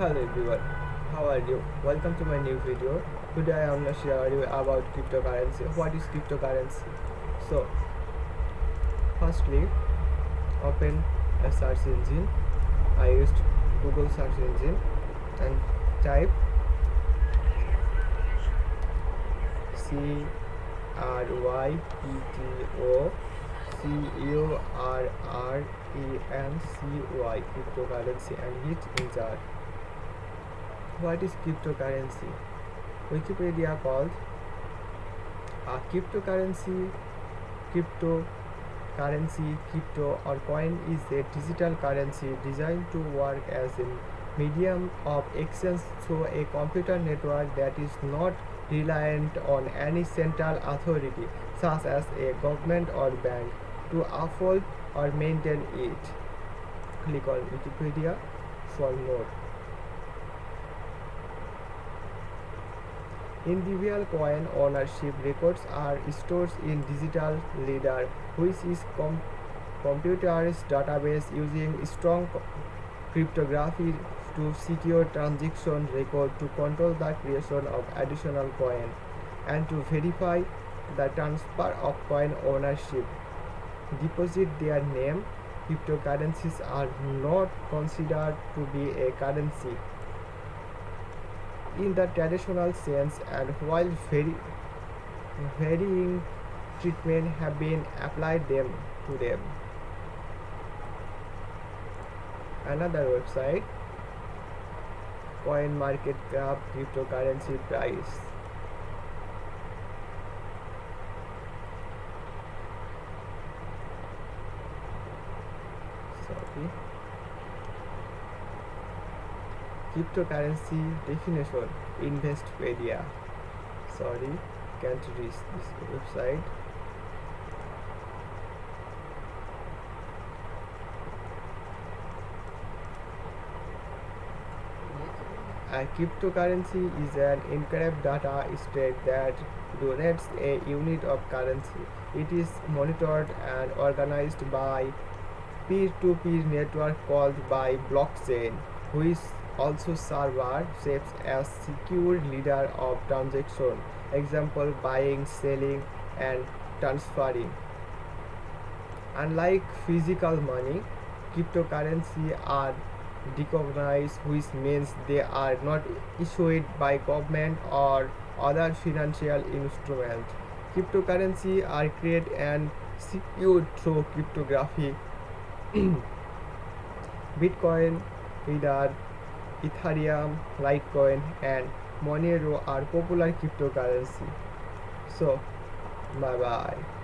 Hello everyone, how are you? Welcome to my new video. Today I am going to share you about cryptocurrency. What is cryptocurrency? So, firstly, open a search engine. I used Google search engine and type cryptocurrency cryptocurrency and hit enter. What is cryptocurrency? Wikipedia called a crypto or coin is a digital currency designed to work as a medium of exchange through a computer network that is not reliant on any central authority, such as a government or bank, to uphold or maintain it. Click on Wikipedia for more. Individual coin ownership records are stored in digital ledger, which is computer's database using strong cryptography to secure transaction record, to control the creation of additional coin, and to verify the transfer of coin ownership. Deposit their name. Cryptocurrencies are not considered to be a currency in the traditional sense, and while varying treatment have been applied to them. Another website, coin market cap cryptocurrency price. Cryptocurrency definition, Investopedia. Can't reach this website. A cryptocurrency is an encrypted data state that donates a unit of currency. It is monitored and organized by peer-to-peer network called by blockchain, which also serves as secure leader of transaction. Example, buying, selling, and transferring. Unlike physical money, cryptocurrency are decentralized, which means they are not issued by government or other financial instruments. Cryptocurrency are created and secured through cryptography. Bitcoin, Ether, Ethereum, Litecoin, and Monero are popular cryptocurrency. So, bye bye.